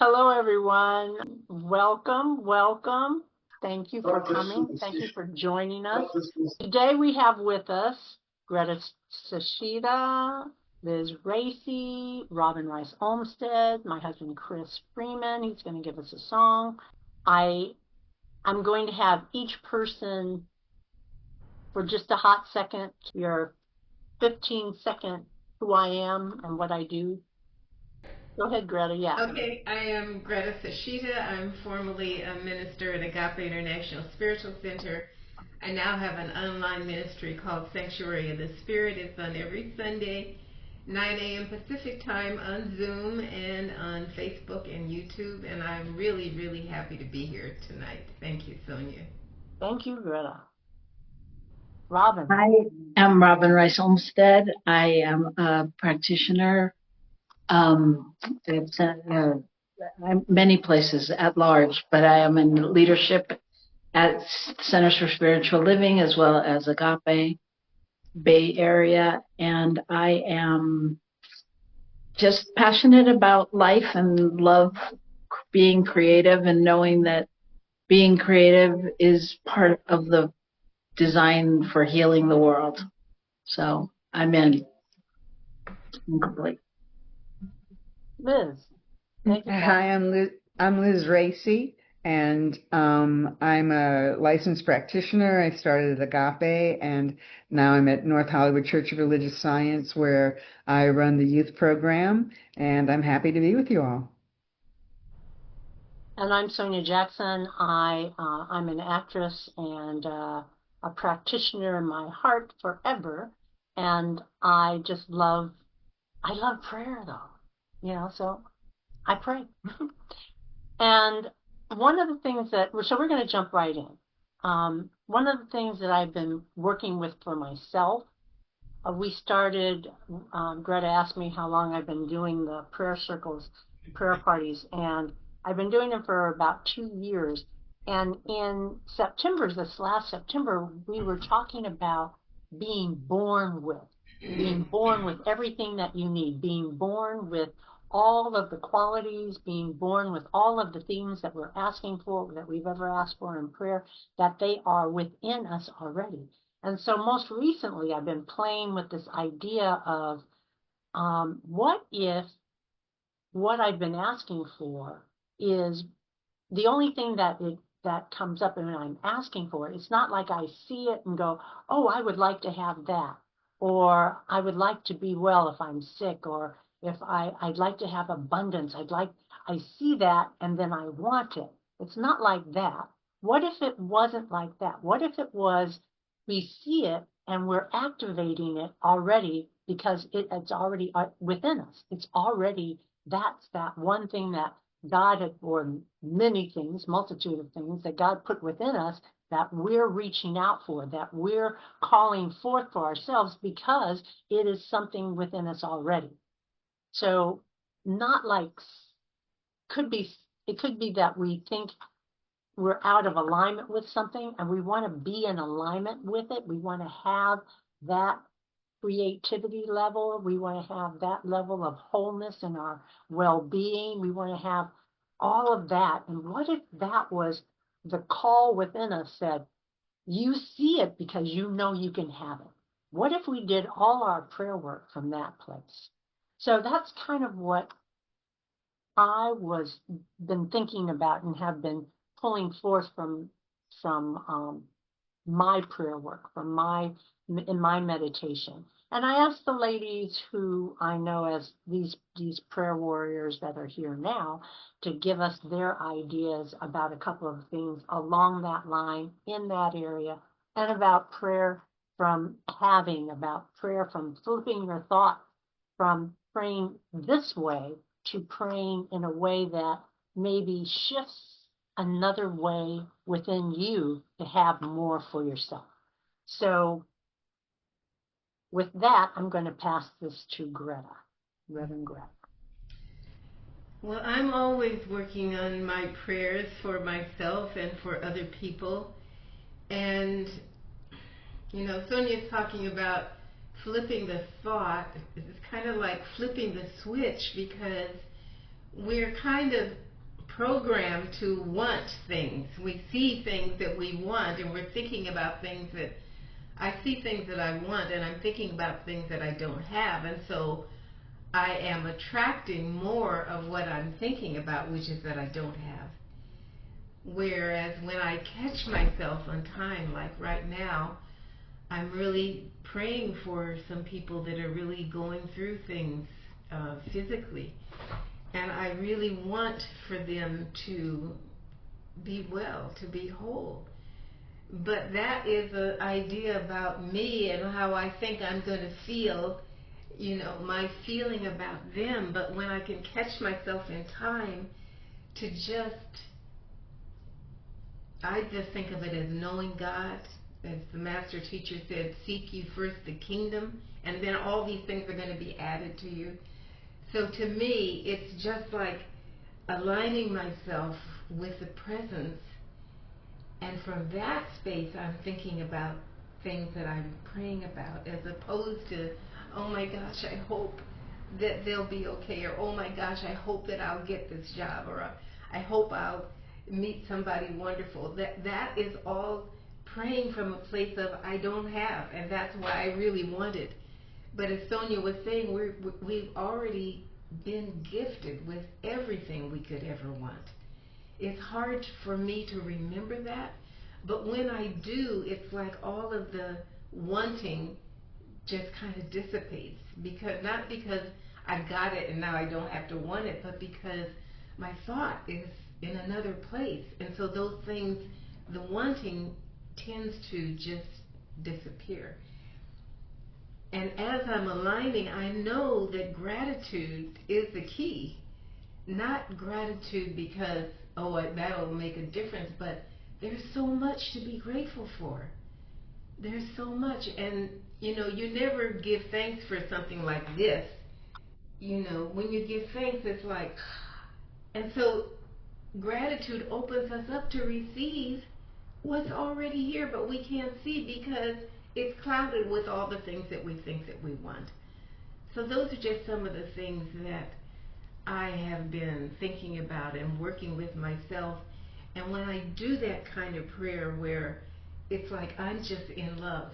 Hello, everyone. Welcome, welcome. Thank you for coming. Thank you for joining us. Today we have with us Greta Sashida, Liz Racy, Robin Rice Olmsted, my husband Chris Freeman. He's going to give us a song. I'm going to have each person for just a hot second, your 15-second who I am and what I do. Go ahead, Greta. Yeah. Okay, I am Greta Sashida. I'm formerly a minister at Agape International Spiritual Center. I now have an online ministry called Sanctuary of the Spirit. It's on every Sunday, 9 a.m. Pacific time on Zoom and on Facebook and YouTube. And I'm really, really happy to be here tonight. Thank you, Sonia. Thank you, Greta. Robin. I am Robin Rice Olmsted. I am a practitioner at many places at large, but I am in leadership at Centers for Spiritual Living as well as Agape Bay Area, and I am just passionate about life and love being creative and knowing that being creative is part of the design for healing the world. So I'm in. I'm complete. Liz. Thank you, Hi, I'm Liz Racy, and I'm a licensed practitioner. I started at Agape, and now I'm at North Hollywood Church of Religious Science, where I run the youth program, and I'm happy to be with you all. And I'm Sonia Jackson. I'm an actress and a practitioner in my heart forever. And I love prayer though, so I pray. And one of the things so we're going to jump right in. One of the things that I've been working with for myself, we started, Greta asked me how long I've been doing the prayer circles, prayer parties, and I've been doing them for about 2 years. And in September, this last September, we were talking about being born with everything that you need, being born with all of the qualities, being born with all of the things that we're asking for, that we've ever asked for in prayer, that they are within us already. And so most recently, I've been playing with this idea of what if what I've been asking for is the only thing that comes up when I'm asking for it. It's not like I see it and go, oh, I would like to have that, or I would like to be well if I'm sick, or if I'd like to have abundance. I see that and then I want it. It's not like that. What if it wasn't like that? What if it was we see it and we're activating it already because it's already within us. It's already that's that one thing that God had, or many things, multitude of things that God put within us that we're reaching out for, that we're calling forth for ourselves because it is something within us already. So not like it could be that we think we're out of alignment with something and we want to be in alignment with it. We want to have that creativity level. We want to have that level of wholeness in our well-being. We want to have all of that. And what if that was the call within us said, you see it because you know you can have it? What if we did all our prayer work from that place? So that's kind of what I was been thinking about and have been pulling forth from my prayer work, in my meditation. And I asked the ladies who I know as these prayer warriors that are here now to give us their ideas about a couple of things along that line in that area, and about prayer about prayer from flipping your thought from praying this way to praying in a way that maybe shifts another way within you to have more for yourself. So with that, I'm going to pass this to Greta, Reverend Greta. Well, I'm always working on my prayers for myself and for other people. And Sonia's talking about flipping the thought. It's kind of like flipping the switch because we're kind of programmed to want things. We see things that we want, and we're thinking about things that I see things that I want, and I'm thinking about things that I don't have, and so I am attracting more of what I'm thinking about, which is that I don't have. Whereas when I catch myself on time, like right now, I'm really praying for some people that are really going through things physically. And I really want for them to be well, to be whole. But that is an idea about me and how I think I'm going to feel, my feeling about them. But when I can catch myself in time to I just think of it as knowing God. As the master teacher said, seek ye first the kingdom, and then all these things are going to be added to you. So to me, it's just like aligning myself with the presence, and from that space, I'm thinking about things that I'm praying about, as opposed to, oh my gosh, I hope that they'll be okay, or oh my gosh, I hope that I'll get this job, or I hope I'll meet somebody wonderful. That is all praying from a place of I don't have, and that's why I really want it. But as Sonia was saying, we've already been gifted with everything we could ever want. It's hard for me to remember that, but when I do, it's like all of the wanting just kind of dissipates, not because I got it and now I don't have to want it, but because my thought is in another place, and so those things, the wanting tends to just disappear. And as I'm aligning, I know that gratitude is the key. Not gratitude because, oh, that'll make a difference, but there's so much to be grateful for. There's so much. And, you never give thanks for something like this. When you give thanks, it's like, and so gratitude opens us up to receive what's already here, but we can't see because it's clouded with all the things that we think that we want. So those are just some of the things that I have been thinking about and working with myself. And when I do that kind of prayer where it's like I'm just in love,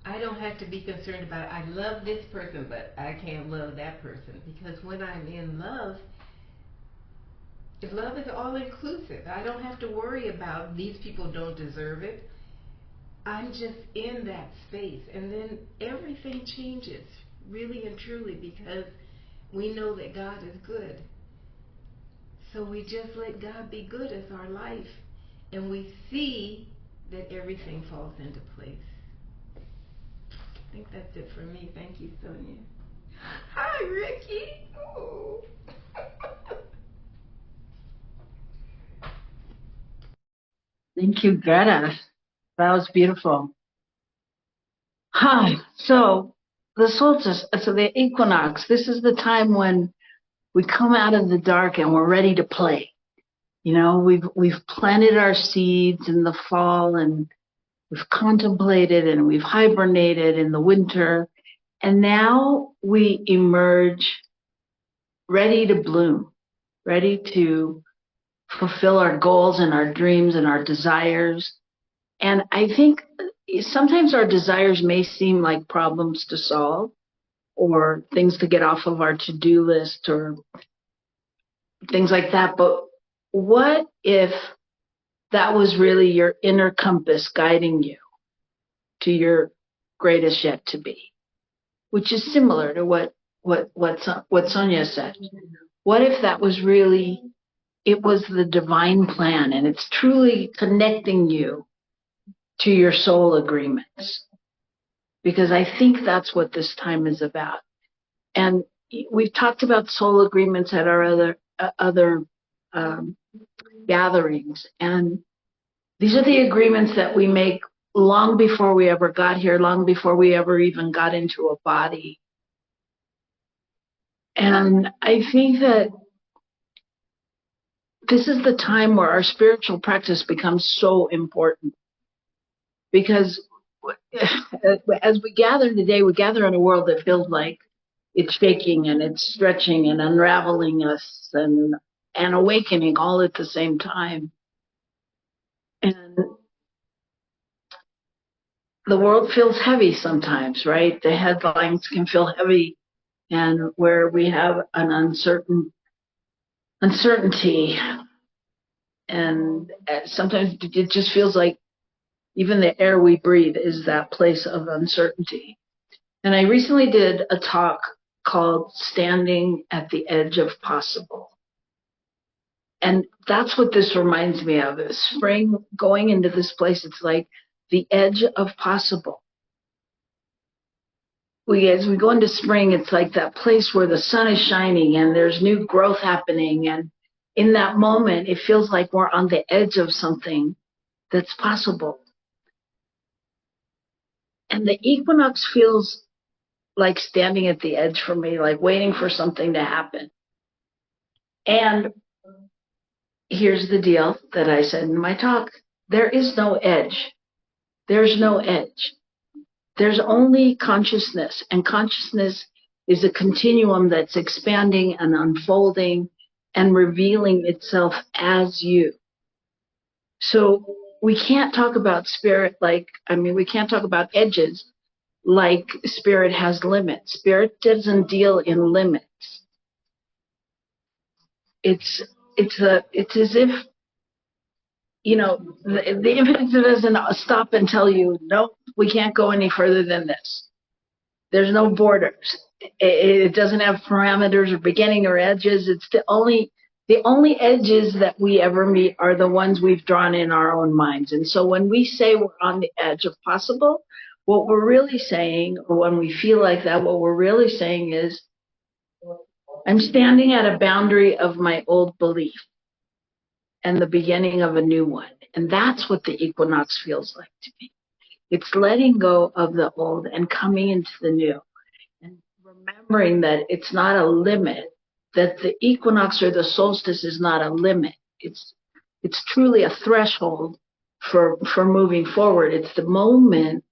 I don't have to be concerned about I love this person, but I can't love that person. Because when I'm in love is all inclusive. I don't have to worry about these people don't deserve it. I'm just in that space. And then everything changes, really and truly, because we know that God is good. So we just let God be good as our life, and we see that everything falls into place. I think that's it for me. Thank you, Sonia. Hi, Ricky. Oh. Thank you, Greta. That was beautiful. Hi. So the solstice, so the equinox, this is the time when we come out of the dark and we're ready to play. We've planted our seeds in the fall, and we've contemplated and we've hibernated in the winter. And now we emerge ready to bloom, ready to fulfill our goals and our dreams and our desires. And I think sometimes our desires may seem like problems to solve or things to get off of our to-do list or things like that. But what if that was really your inner compass guiding you to your greatest yet to be, which is similar to what Sonia said. What if that was really, it was the divine plan and it's truly connecting you to your soul agreements? Because I think that's what this time is about. And we've talked about soul agreements at our other gatherings, and these are the agreements that we make long before we ever got here, long before we ever even got into a body. And I think that this is the time where our spiritual practice becomes so important, because as we gather today, we gather in a world that feels like it's shaking and it's stretching and unraveling us. And and awakening all at the same time. And the world feels heavy sometimes, right? The headlines can feel heavy, and where we have an uncertainty, and sometimes it just feels like even the air we breathe is that place of uncertainty. And I recently did a talk called Standing at the Edge of Possible. And that's what this reminds me of, is spring going into this place. It's like the edge of possible. As we go into spring, it's like that place where the sun is shining and there's new growth happening. And in that moment, it feels like we're on the edge of something that's possible. And the equinox feels like standing at the edge for me, like waiting for something to happen. And here's the deal that I said in my talk. There is no edge. There's no edge. There's only consciousness, and consciousness is a continuum that's expanding and unfolding and revealing itself as you. So we can't talk about spirit we can't talk about edges like spirit has limits. Spirit doesn't deal in limits. It's as if, the infinite doesn't stop and tell you, nope, we can't go any further than this. There's no borders. It doesn't have parameters or beginning or edges. It's the only edges that we ever meet are the ones we've drawn in our own minds. And so when we say we're on the edge of possible, what we're really saying, or when we feel like that, what we're really saying is, I'm standing at a boundary of my old belief and the beginning of a new one. And that's what the equinox feels like to me. It's letting go of the old and coming into the new. And remembering that it's not a limit, that the equinox or the solstice is not a limit. It's truly a threshold for moving forward. It's the moment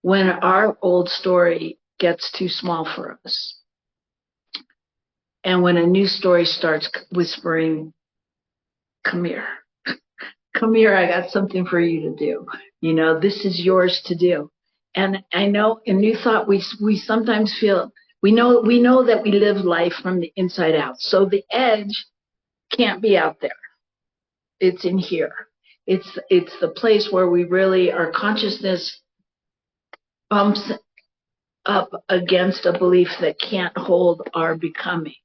when our old story gets too small for us. And when a new story starts whispering, come here. Come here, I got something for you to do. This is yours to do. And I know in New Thought, we sometimes feel, we know that we live life from the inside out. So the edge can't be out there. It's in here. It's the place where we really, our consciousness bumps up against a belief that can't hold our becoming.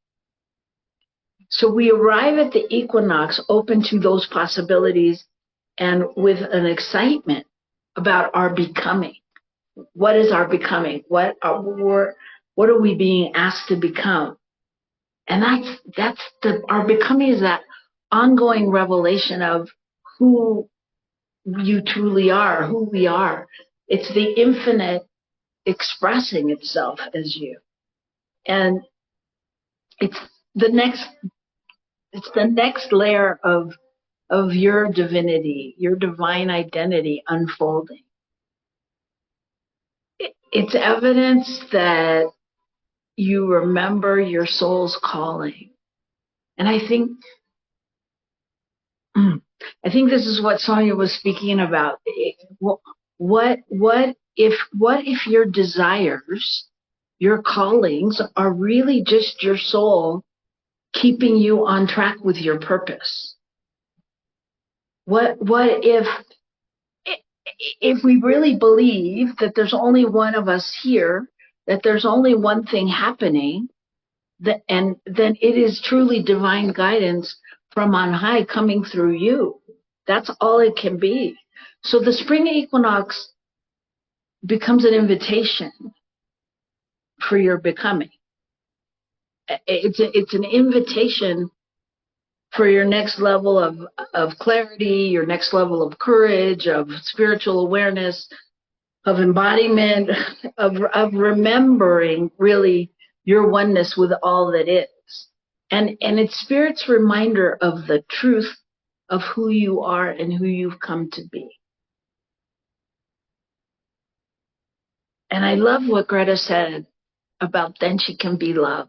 So we arrive at the equinox open to those possibilities and with an excitement about our becoming. What is our becoming? What are we being asked to become? And our becoming is that ongoing revelation of who you truly are, who we are. It's the infinite expressing itself as you. And it's the next layer of your divinity, your divine identity unfolding. It's evidence that you remember your soul's calling. And I think this is what Sonia was speaking about. What if your desires, your callings are really just your soul keeping you on track with your purpose? What if we really believe that there's only one of us here, that there's only one thing happening, and then it is truly divine guidance from on high coming through you. That's all it can be. So the spring equinox becomes an invitation for your becoming. It's an invitation for your next level of clarity, your next level of courage, of spiritual awareness, of embodiment, of remembering really your oneness with all that is. And it's Spirit's reminder of the truth of who you are and who you've come to be. And I love what Greta said about then she can be love,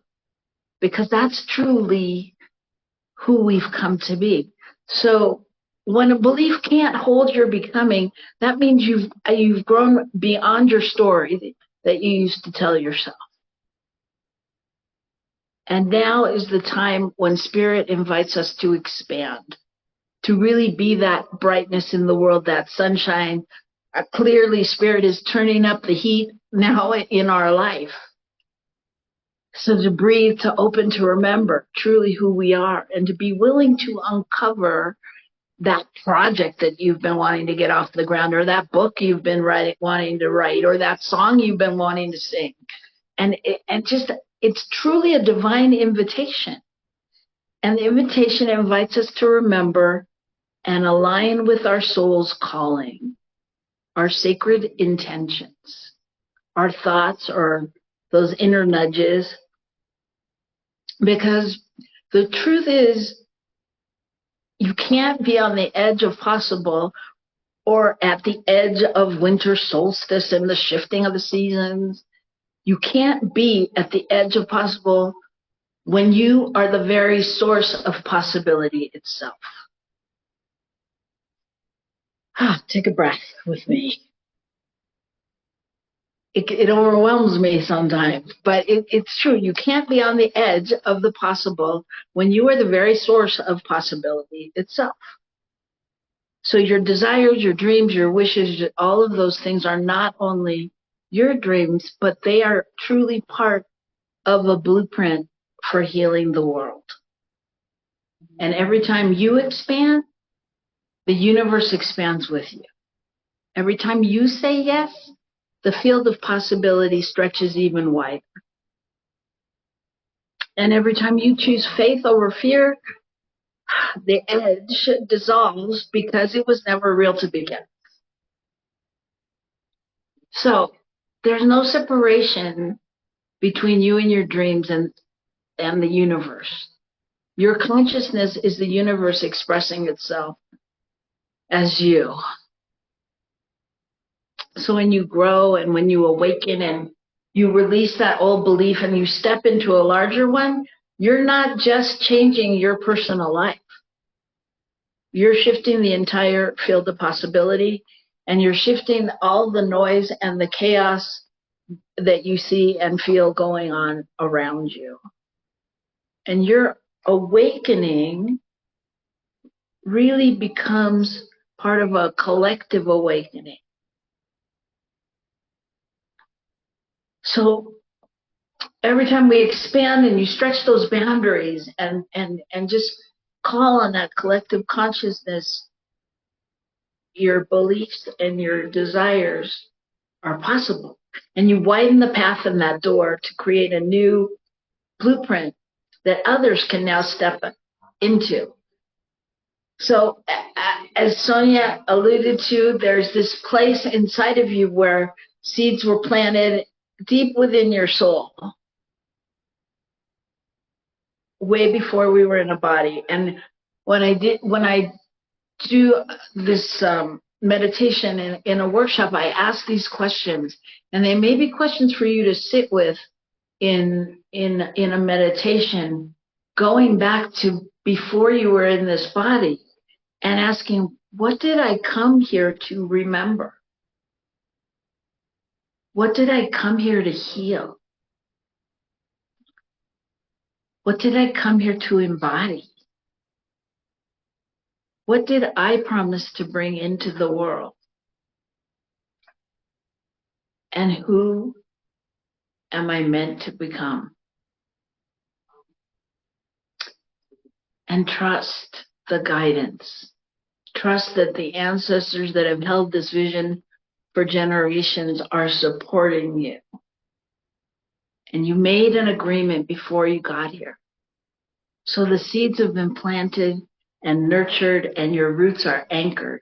because that's truly who we've come to be. So when a belief can't hold your becoming, that means you've grown beyond your story that you used to tell yourself. And now is the time when Spirit invites us to expand, to really be that brightness in the world, that sunshine. Clearly, Spirit is turning up the heat now in our life. So to breathe, to open, to remember truly who we are, and to be willing to uncover that project that you've been wanting to get off the ground, or that book you've been wanting to write, or that song you've been wanting to sing. And it's truly a divine invitation. And the invitation invites us to remember and align with our soul's calling, our sacred intentions, our thoughts, or those inner nudges. Because the truth is, you can't be on the edge of possible or at the edge of winter solstice and the shifting of the seasons. You can't be at the edge of possible when you are the very source of possibility itself. Take a breath with me. It overwhelms me sometimes, but it's true. You can't be on the edge of the possible when you are the very source of possibility itself. So your desires, your dreams, your wishes, all of those things are not only your dreams, but they are truly part of a blueprint for healing the world. And every time you expand, the universe expands with you. Every time you say yes, the field of possibility stretches even wider. And every time you choose faith over fear, the edge dissolves because it was never real to begin. So there's no separation between you and your dreams and the universe. Your consciousness is the universe expressing itself as you. So when you grow and when you awaken and you release that old belief and you step into a larger one, you're not just changing your personal life. You're shifting the entire field of possibility, and you're shifting all the noise and the chaos that you see and feel going on around you. And your awakening really becomes part of a collective awakening. So every time we expand and you stretch those boundaries and just call on that collective consciousness, your beliefs and your desires are possible. And you widen the path in that door to create a new blueprint that others can now step into. So as Sonia alluded to, there's this place inside of you where seeds were planted deep within your soul, way before we were in a body. And when I do this meditation in a workshop, I ask these questions, and they may be questions for you to sit with in a meditation, going back to before you were in this body and asking, what did I come here to remember? What did I come here to heal? What did I come here to embody? What did I promise to bring into the world? And who am I meant to become? And trust the guidance. Trust that the ancestors that have held this vision for generations are supporting you. And you made an agreement before you got here. So the seeds have been planted and nurtured, and your roots are anchored.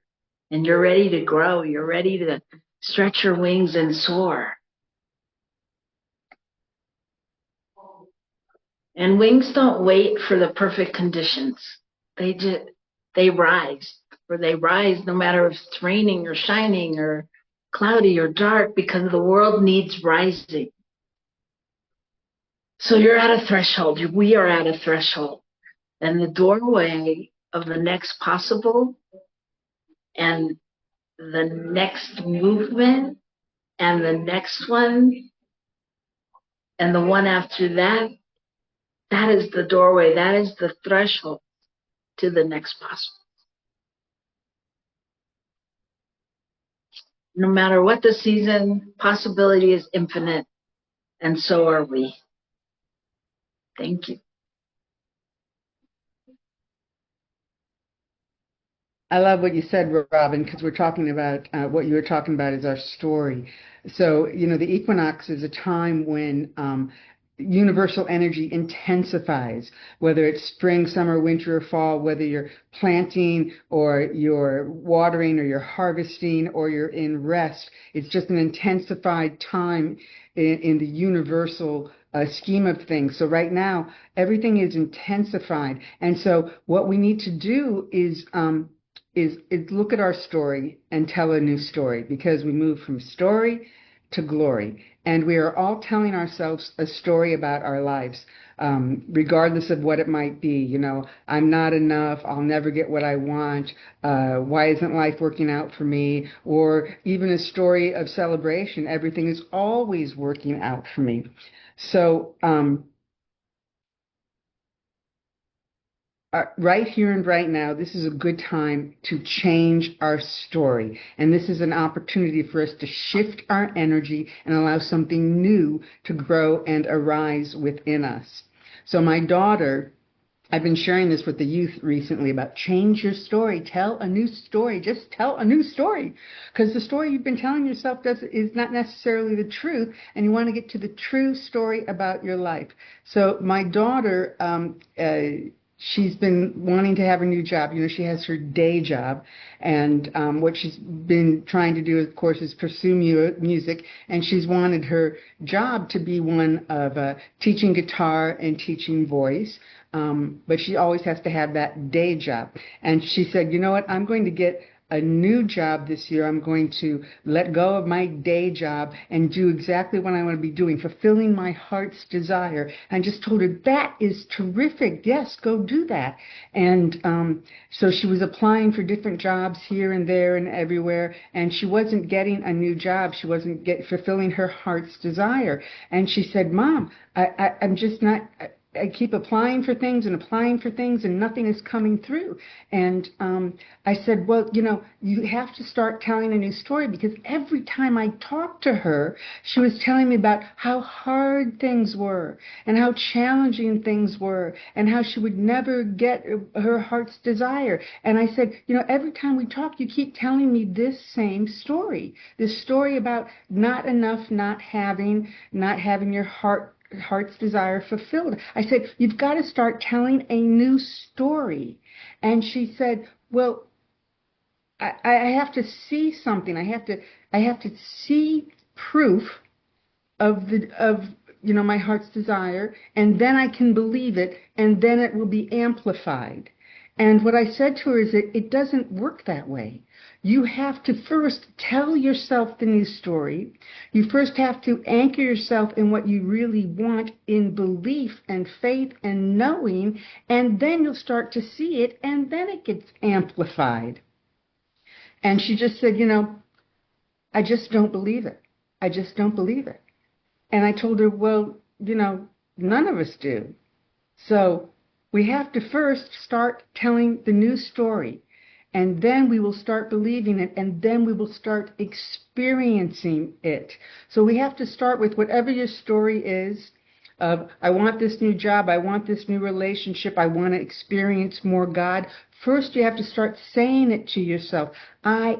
And you're ready to grow. You're ready to stretch your wings and soar. And wings don't wait for the perfect conditions. They rise. Or they rise no matter if it's raining or shining or cloudy or dark, because the world needs rising. So you're at a threshold. We are at a threshold. then the doorway of the next possible and the next movement and the next one and the one after that, that is the doorway. That is the threshold to the next possible. No matter what the season, possibility is infinite, and so are we. Thank you. I love what you said, Robin, because we're talking about what you were talking about is our story. So, the equinox is a time when universal energy intensifies, whether it's spring, summer, winter, or fall, whether you're planting or you're watering or you're harvesting or you're in rest. It's just an intensified time in the universal scheme of things. So right now, everything is intensified. And so what we need to do is look at our story and tell a new story, because we move from story to glory. And we are all telling ourselves a story about our lives, regardless of what it might be. I'm not enough. I'll never get what I want. Why isn't life working out for me? Or even a story of celebration. Everything is always working out for me. So, right here and right now, this is a good time to change our story. And this is an opportunity for us to shift our energy and allow something new to grow and arise within us. So my daughter, I've been sharing this with the youth recently about change your story, tell a new story, just tell a new story. Because the story you've been telling yourself is not necessarily the truth, and you want to get to the true story about your life. So my daughter, she's been wanting to have a new job. She has her day job, and what she's been trying to do, of course, is pursue music, and she's wanted her job to be one of teaching guitar and teaching voice. But she always has to have that day job. And she said, you know what, I'm going to get a new job this year. I'm going to let go of my day job and do exactly what I want to be doing, fulfilling my heart's desire. And I just told her, that is terrific. Yes, go do that. And so she was applying for different jobs here and there and everywhere, and she wasn't getting a new job. She wasn't fulfilling her heart's desire. And she said, Mom, I'm just not... I keep applying for things and nothing is coming through. And I said, well, you have to start telling a new story, because every time I talked to her, she was telling me about how hard things were and how challenging things were and how she would never get her heart's desire. And I said, every time we talk, you keep telling me this same story, this story about not enough, not having your heart's desire fulfilled. I said, you've got to start telling a new story. And she said, well, I have to see something. I have to see proof of my heart's desire, and then I can believe it, and then it will be amplified. And what I said to her is that it doesn't work that way. You have to first tell yourself the new story. You first have to anchor yourself in what you really want, in belief and faith and knowing, and then you'll start to see it, and then it gets amplified. And she just said, I just don't believe it. I just don't believe it. And I told her, well, none of us do. So we have to first start telling the new story, and then we will start believing it, and then we will start experiencing it. So we have to start with whatever your story is of, I want this new job, I want this new relationship, I want to experience more God. First, you have to start saying it to yourself. I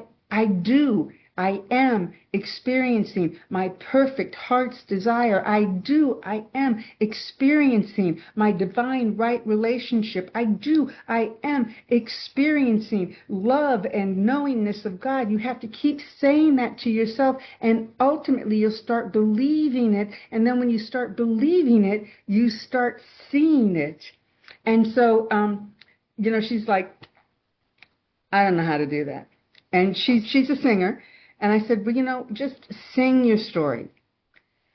do. I am experiencing my perfect heart's desire. I am experiencing my divine right relationship. I am experiencing love and knowingness of God. You have to keep saying that to yourself, and ultimately you'll start believing it. And then when you start believing it, you start seeing it. And so, she's like, I don't know how to do that. And she's a singer. And I said, well, just sing your story.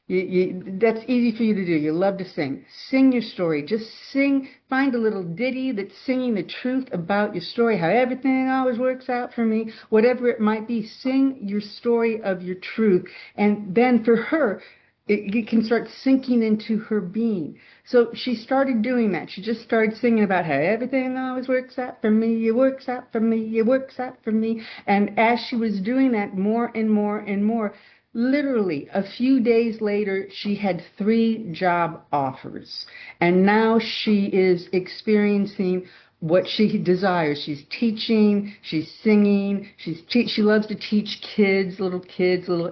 That's easy for you to do. You love to sing. Sing your story. Just sing. Find a little ditty that's singing the truth about your story, how everything always works out for me, whatever it might be. Sing your story of your truth. And then for her, it can start sinking into her being. So she started doing that. She just started singing about how everything always works out for me. It works out for me. It works out for me. And as she was doing that more and more and more, literally a few days later, she had 3 job offers. And now she is experiencing what she desires. She's teaching, she's singing, she loves to teach kids, little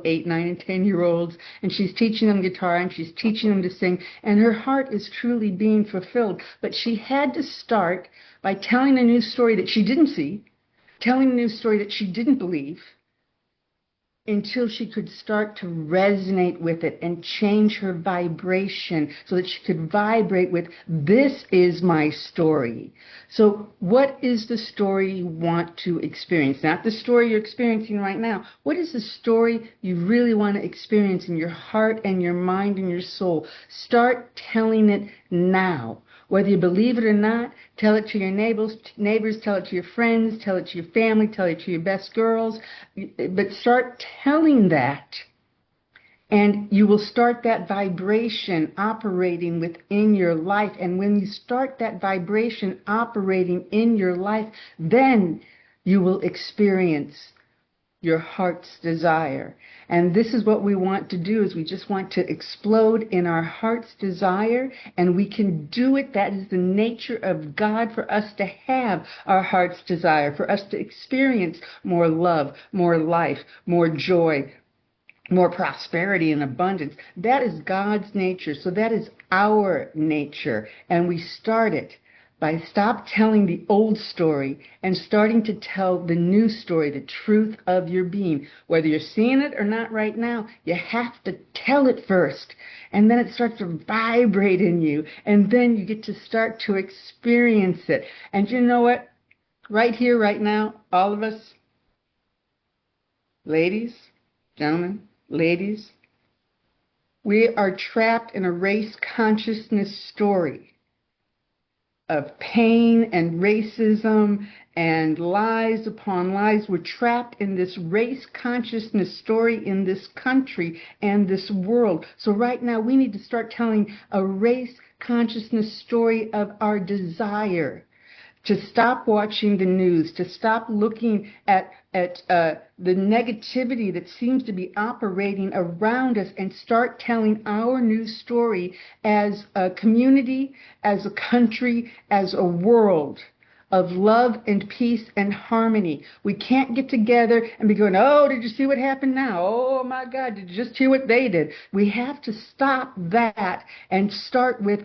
8, 9, and 10-year-olds, and she's teaching them guitar and she's teaching them to sing, and her heart is truly being fulfilled. But she had to start by telling a new story that she didn't see, telling a new story that she didn't believe, until she could start to resonate with it and change her vibration so that she could vibrate with, this is my story. So what is the story you want to experience? Not the story you're experiencing right now. What is the story you really want to experience in your heart and your mind and your soul? Start telling it now. Whether you believe it or not, tell it to your neighbors, tell it to your friends, tell it to your family, tell it to your best girls. But start telling that, and you will start that vibration operating within your life. And when you start that vibration operating in your life, then you will experience your heart's desire. And this is what we want to do, is we just want to explode in our heart's desire, and we can do it. That is the nature of God, for us to have our heart's desire, for us to experience more love, more life, more joy, more prosperity and abundance. That is God's nature. So that is our nature. And we start it by stop telling the old story and starting to tell the new story, the truth of your being. Whether you're seeing it or not right now, you have to tell it first. And then it starts to vibrate in you. And then you get to start to experience it. And you know what? Right here, right now, all of us, ladies, gentlemen, ladies, we are trapped in a race consciousness story of pain and racism and lies upon lies. We're trapped in this race consciousness story in this country and this world. So right now we need to start telling a race consciousness story of our desire, to stop watching the news, to stop looking at the negativity that seems to be operating around us, and start telling our new story as a community, as a country, as a world of love and peace and harmony. We can't get together and be going, oh, did you see what happened now? Oh my God, did you just hear what they did? We have to stop that and start with,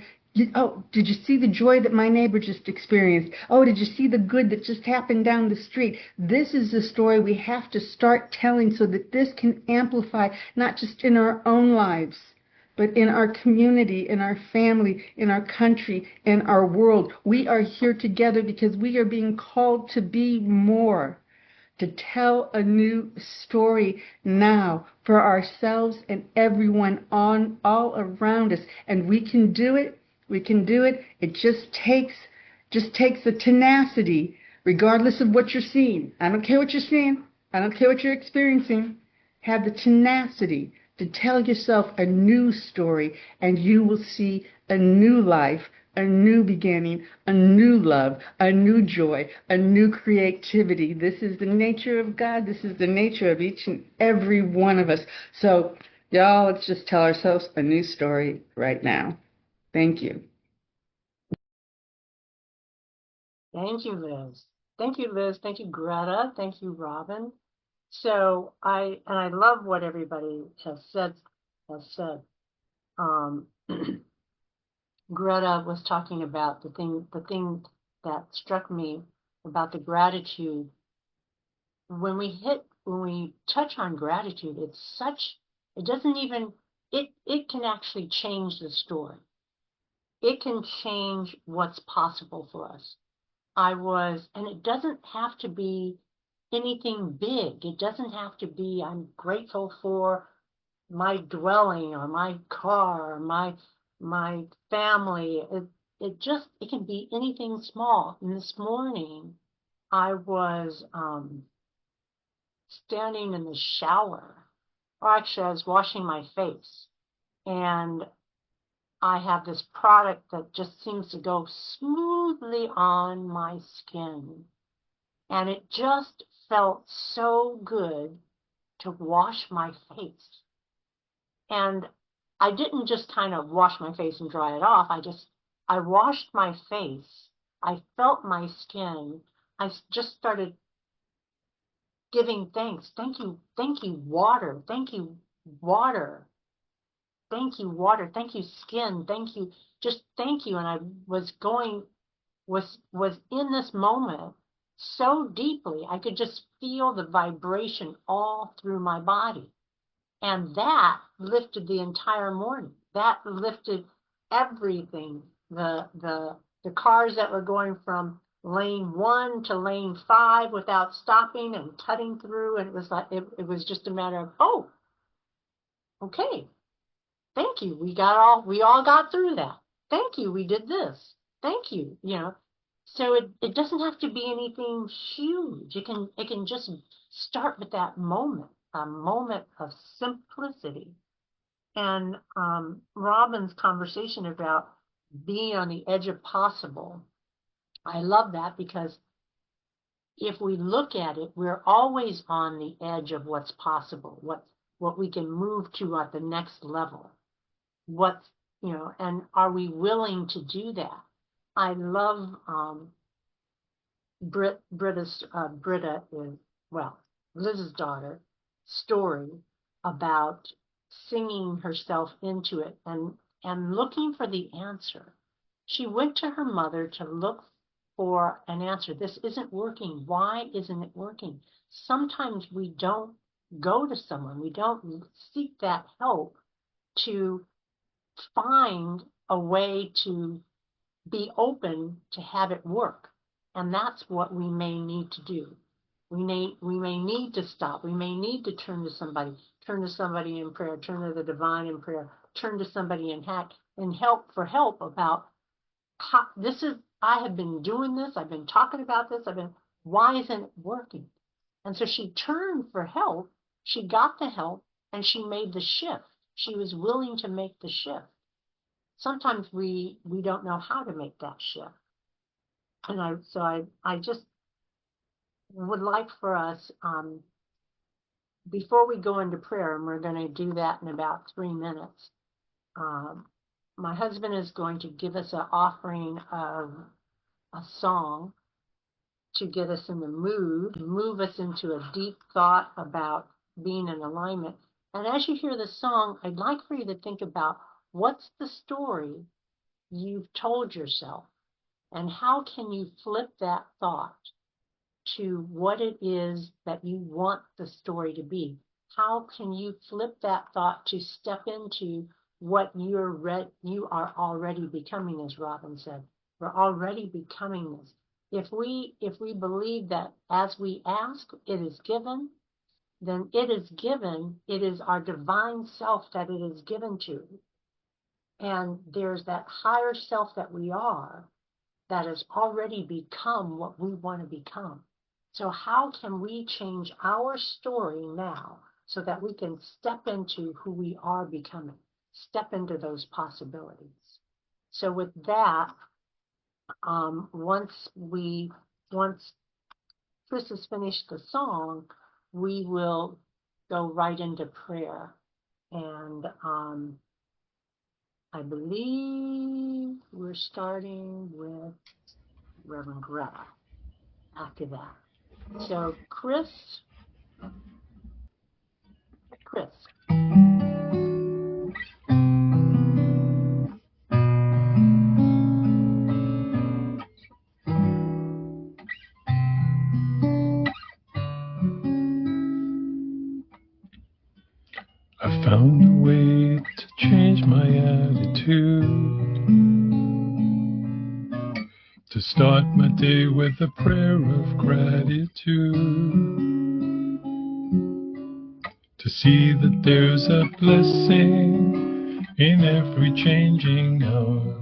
oh, did you see the joy that my neighbor just experienced? Oh, did you see the good that just happened down the street? This is the story we have to start telling, so that this can amplify not just in our own lives, but in our community, in our family, in our country, in our world. We are here together because we are being called to be more, to tell a new story now for ourselves and everyone on all around us. And we can do it. We can do it. It just takes the tenacity, regardless of what you're seeing. I don't care what you're seeing. I don't care what you're experiencing. Have the tenacity to tell yourself a new story, and you will see a new life, a new beginning, a new love, a new joy, a new creativity. This is the nature of God. This is the nature of each and every one of us. So, y'all, let's just tell ourselves a new story right now. Thank you. Thank you, Liz. Thank you, Liz. Thank you, Greta. Thank you, Robin. So I love what everybody has said. Has said. Um, Greta was talking about the thing that struck me about the gratitude. When we touch on gratitude, it doesn't even, it can actually change the story. It can change what's possible for us. And it doesn't have to be anything big. It doesn't have to be, I'm grateful for my dwelling or my car or my family. It can be anything small. And this morning I was standing in the shower, or actually I was washing my face, and I have this product that just seems to go smoothly on my skin. And it just felt so good to wash my face. And I didn't just kind of wash my face and dry it off. I washed my face. I felt my skin. I just started giving thanks. Thank you, water. Thank you, water. Thank you, water. Thank you, skin. Thank you. Just thank you. And I was in this moment so deeply. I could just feel the vibration all through my body. And that lifted the entire morning. That lifted everything. The cars that were going from lane 1 to lane 5 without stopping and cutting through, and it was like it was just a matter of, oh, okay, thank you. We all got through that. Thank you. We did this. Thank you. So it doesn't have to be anything huge. It can just start with that moment, a moment of simplicity. And Robin's conversation about being on the edge of possible, I love that, because if we look at it, we're always on the edge of what's possible, what we can move to at the next level. And are we willing to do that? I love Britta is, well, Liz's daughter, story about singing herself into it and looking for the answer. She went to her mother to look for an answer. This isn't working. Why isn't it working? Sometimes we don't go to someone. We don't seek that help to find a way to be open to have it work. And that's what we may need to do. We may need to stop. We may need to turn to somebody in prayer, turn to the divine in prayer, turn to somebody in help about how I have been doing this, I've been talking about this, why isn't it working? And so she turned for help, she got the help, and she made the shift. She was willing to make the shift. Sometimes we don't know how to make that shift. And I just would like for us, before we go into prayer, and we're going to do that in about 3 minutes, my husband is going to give us an offering of a song to get us in the mood, move us into a deep thought about being in alignment. And as you hear the song, I'd like for you to think about, what's the story you've told yourself, and how can you flip that thought to what it is that you want the story to be? How can you flip that thought to step into what you are already becoming, as Robin said? We're already becoming this. If we believe that as we ask, it is given, then it is given. It is our divine self that it is given to. And there's that higher self that we are that has already become what we want to become. So how can we change our story now so that we can step into who we are becoming, step into those possibilities? So with that, once Chris has finished the song, we will go right into prayer. And I believe we're starting with Reverend Greta after that. So Chris. I found a way to change my attitude, to start my day with a prayer of gratitude, to see that there's a blessing in every changing hour,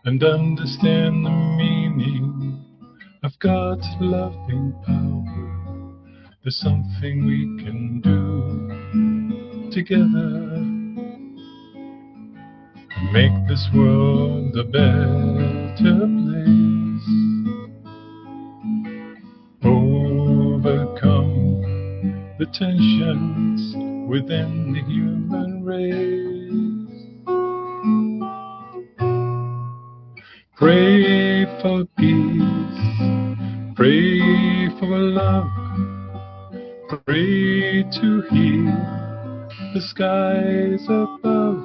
and understand the meaning of God's loving power. There's something we can do together and make this world a better place. Overcome the tensions within the human race. Pray for peace, pray for love, pray to heal the skies above.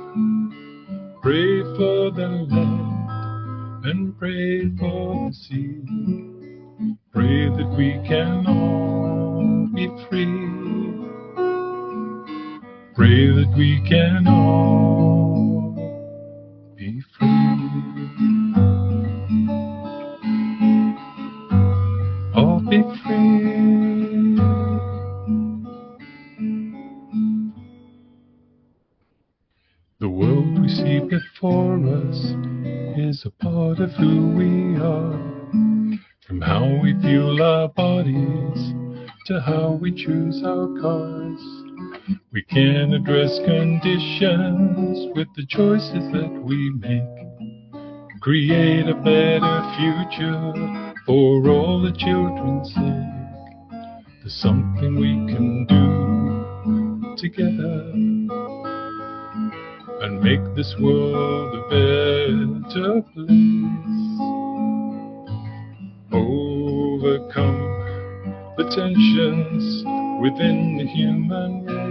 Pray for the land and pray for the sea. Pray that we can all be free. Pray that we can all be free. All be free. The world we see before us is a part of who we are. From how we fuel our bodies to how we choose our cars. We can address conditions with the choices that we make. Create a better future for all the children's sake. There's something we can do together and make this world a better place. Overcome the tensions within the human race.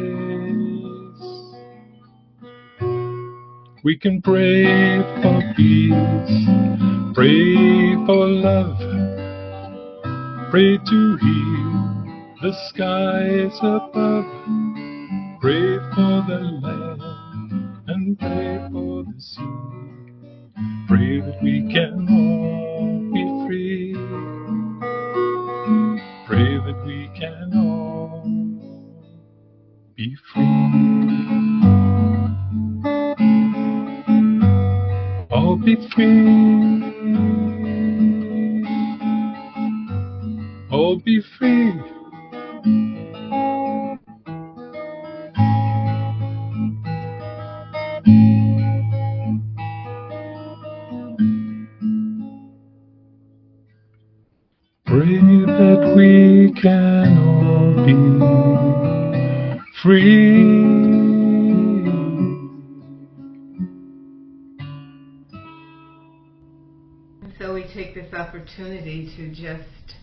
We can pray for peace, pray for love, pray to heal the skies above, pray for the land and pray for the sea. Pray that we can all be free. Pray that we can all be free. All be free. All be free. Pray that we can all be free. And so we take this opportunity to just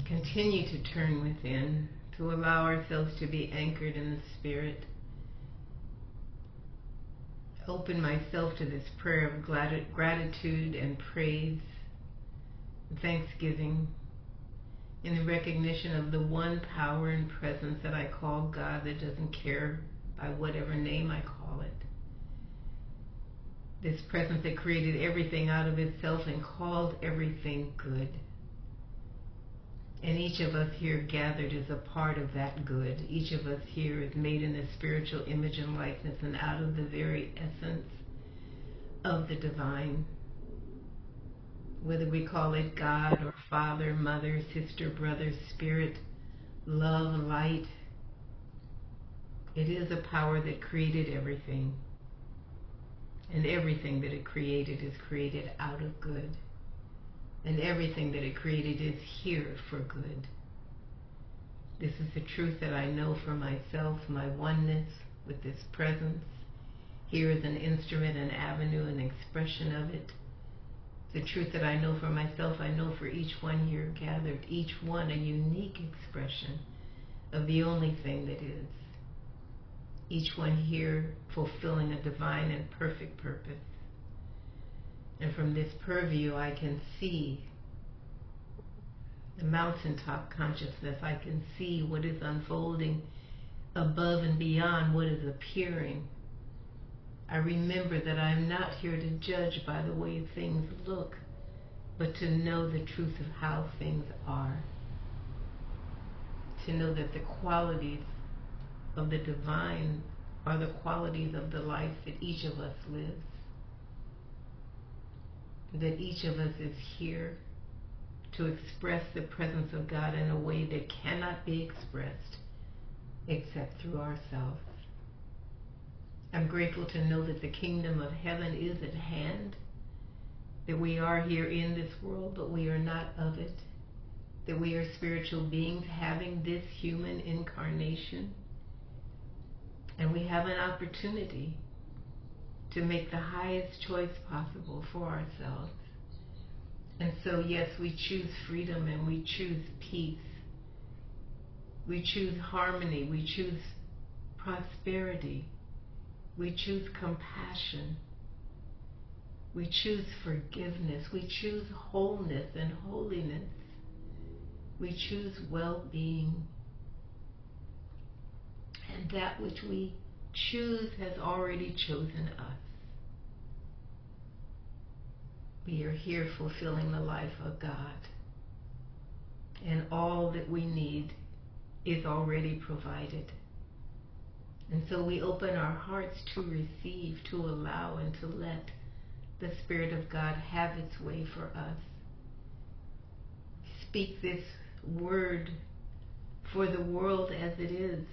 continue to turn within, to allow ourselves to be anchored in the Spirit. Open myself to this prayer of gratitude and praise and thanksgiving in the recognition of the one power and presence that I call God, that doesn't care by whatever name I call it. This presence that created everything out of itself and called everything good. And each of us here gathered is a part of that good. Each of us here is made in the spiritual image and likeness and out of the very essence of the divine. Whether we call it God or Father, Mother, Sister, Brother, Spirit, love, light, it is a power that created everything. And everything that it created is created out of good. And everything that it created is here for good. This is the truth that I know for myself, my oneness with this presence. Here is an instrument, an avenue, an expression of it. The truth that I know for myself, I know for each one here gathered, each one a unique expression of the only thing that is. Each one here fulfilling a divine and perfect purpose. And from this purview, I can see the mountaintop consciousness. I can see what is unfolding above and beyond what is appearing. I remember that I'm not here to judge by the way things look, but to know the truth of how things are. To know that the qualities of the divine are the qualities of the life that each of us lives. That each of us is here to express the presence of God in a way that cannot be expressed except through ourselves. I'm grateful to know that the kingdom of heaven is at hand, that we are here in this world, but we are not of it, that we are spiritual beings having this human incarnation, and we have an opportunity to make the highest choice possible for ourselves. And so, yes, we choose freedom and we choose peace. We choose harmony. We choose prosperity. We choose compassion. We choose forgiveness. We choose wholeness and holiness. We choose well-being. And that which we choose has already chosen us. We are here fulfilling the life of God. And all that we need is already provided. And so we open our hearts to receive, to allow, and to let the Spirit of God have its way for us. Speak this word for the world as it is.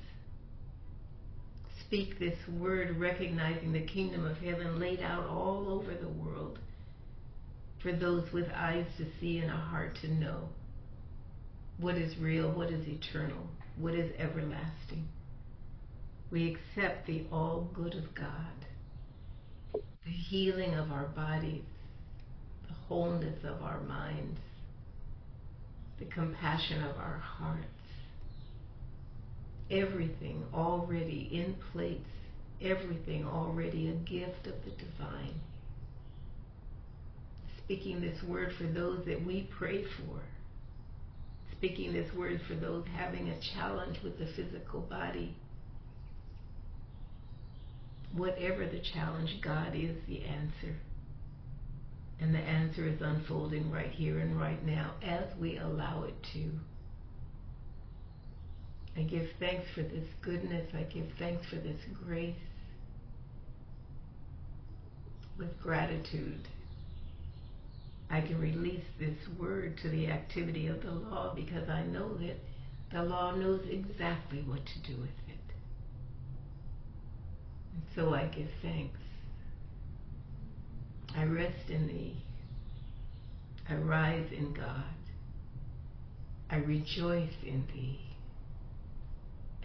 Speak this word recognizing the kingdom of heaven laid out all over the world for those with eyes to see and a heart to know what is real, what is eternal, what is everlasting. We accept the all good of God, the healing of our bodies, the wholeness of our minds, the compassion of our hearts. Everything already in place, everything already a gift of the divine. Speaking this word for those that we pray for. Speaking this word for those having a challenge with the physical body. Whatever the challenge, God is the answer. And the answer is unfolding right here and right now as we allow it to. I give thanks for this goodness. I give thanks for this grace. With gratitude, I can release this word to the activity of the law because I know that the law knows exactly what to do with it. And so I give thanks. I rest in thee. I rise in God. I rejoice in thee.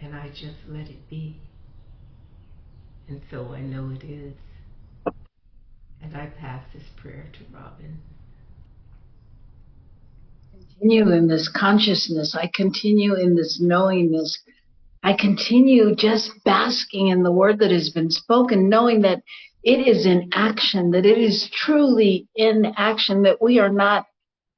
And I just let it be. And so I know it is. And I pass this prayer to Robin. Continue in this consciousness. I continue in this knowingness. I continue just basking in the word that has been spoken, knowing that it is in action, that it is truly in action, that we are not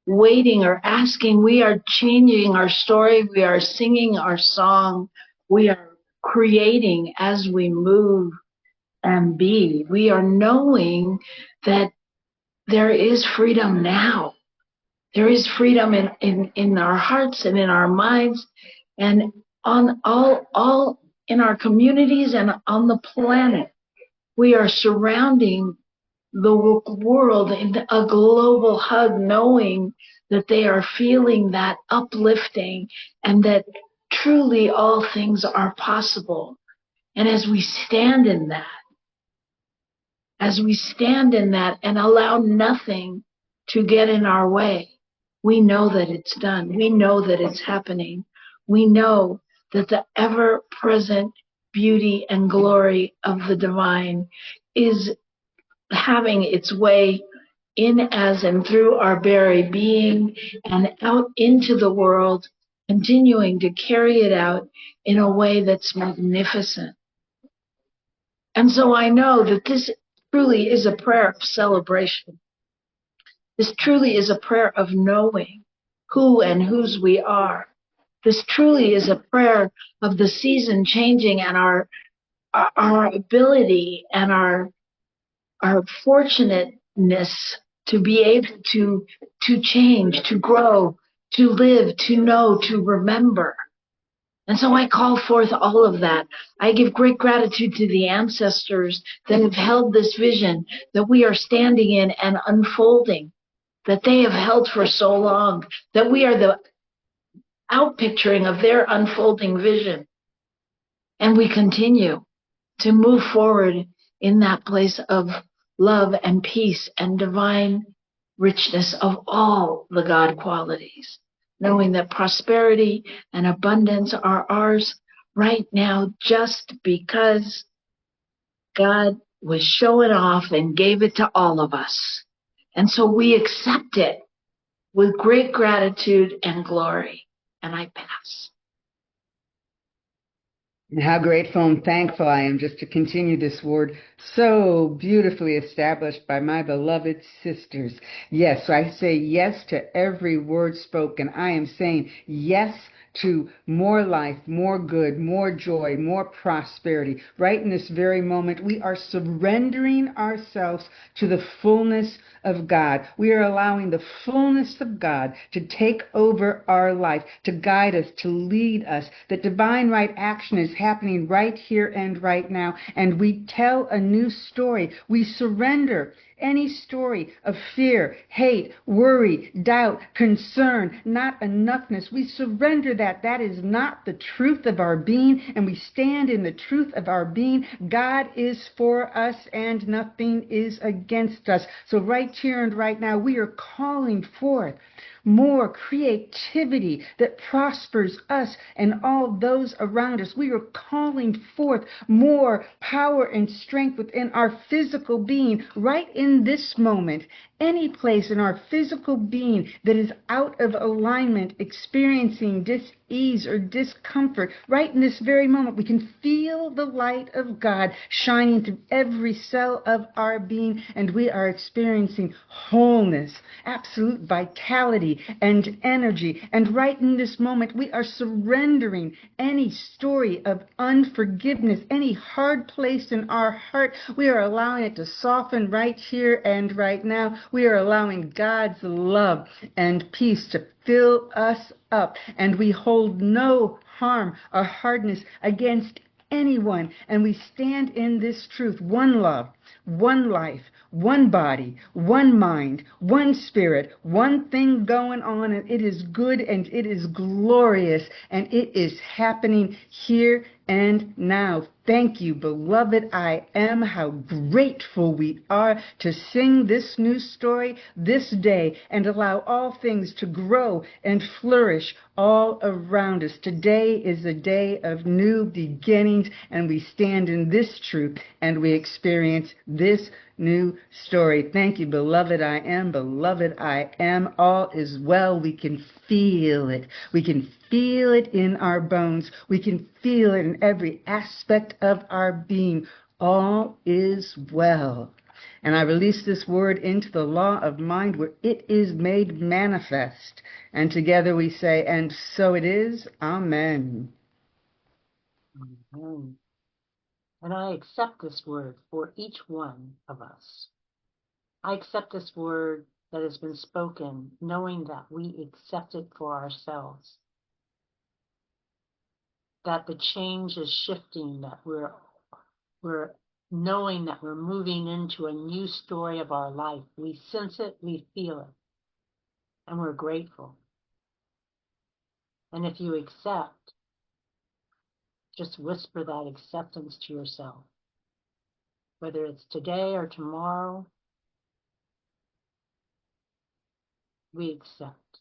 waiting or asking. We are changing our story. We are singing our song. We are creating as we move and be. We are knowing that there is freedom now. There is freedom in our hearts and in our minds and on all in our communities and on the planet. We are surrounding the world in a global hug, knowing that they are feeling that uplifting and that truly all things are possible. And as we stand in that, and allow nothing to get in our way, we know that it's done. We know that it's happening. We know that the ever-present beauty and glory of the divine is having its way in, as, and through our very being and out into the world, continuing to carry it out in a way that's magnificent. And so I know that this truly is a prayer of celebration. This truly is a prayer of knowing who and whose we are. This truly is a prayer of the season changing and our ability and our fortunateness to be able to change, to grow, to live, to know, to remember. And so I call forth all of that. I give great gratitude to the ancestors that have held this vision that we are standing in and unfolding, that they have held for so long, that we are the outpicturing of their unfolding vision. And we continue to move forward in that place of love and peace and divine richness of all the God qualities, knowing that prosperity and abundance are ours right now just because God was showing off and gave it to all of us. And so we accept it with great gratitude and glory. And I pass. And how grateful and thankful I am just to continue this word so beautifully established by my beloved sisters. Yes, I say yes to every word spoken. I am saying yes to more life, more good, more joy, more prosperity. Right in this very moment, we are surrendering ourselves to the fullness of God. We are allowing the fullness of God to take over our life, to guide us, to lead us. That divine right action is happening right here and right now. And we tell a new story. We surrender any story of fear, hate, worry, doubt, concern, not enoughness. We surrender that. That is not the truth of our being, and we stand in the truth of our being. God is for us, and nothing is against us. So right here and right now, we are calling forth more creativity that prospers us and all those around us. We are calling forth more power and strength within our physical being right in this moment. Any place in our physical being that is out of alignment, experiencing dis-ease or discomfort, right in this very moment, we can feel the light of God shining through every cell of our being, and we are experiencing wholeness, absolute vitality and energy. And right in this moment, we are surrendering any story of unforgiveness, any hard place in our heart. We are allowing it to soften right here and right now. We are allowing God's love and peace to fill us up, and we hold no harm or hardness against anyone. And we stand in this truth: one love, one life, one body, one mind, one spirit, one thing going on, and it is good and it is glorious and it is happening here and now. Thank you, beloved I am. How grateful we are to sing this new story this day and allow all things to grow and flourish all around us. Today is a day of new beginnings, and we stand in this truth and we experience this new story. Thank you, beloved I am. Beloved I am. All is well. We can feel it. We can feel it in our bones. We can feel it in every aspect of our being. All is well. And I release this word into the law of mind where it is made manifest. And together we say, and so it is. Amen. Amen. And I accept this word for each one of us. I accept this word that has been spoken, knowing that we accept it for ourselves, that the change is shifting, that we're knowing that we're moving into a new story of our life. We sense it, we feel it, and we're grateful. And if you accept, just whisper that acceptance to yourself. Whether it's today or tomorrow, we accept.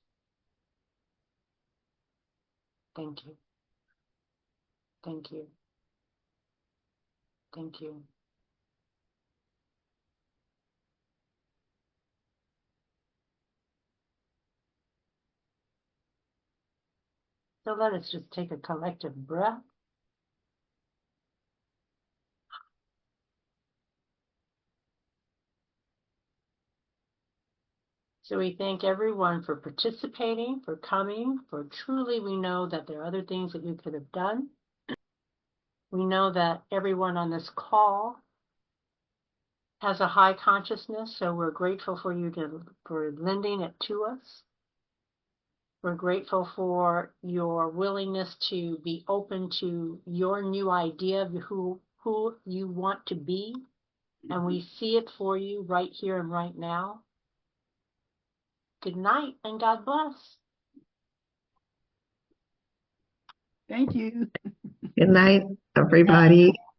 Thank you. Thank you. Thank you. So let us just take a collective breath. So we thank everyone for participating, for coming, for truly we know that there are other things that you could have done. We know that everyone on this call has a high consciousness, so we're grateful for you for lending it to us. We're grateful for your willingness to be open to your new idea of who you want to be, and we see it for you right here and right now. Good night and God bless. Thank you. Good night, everybody.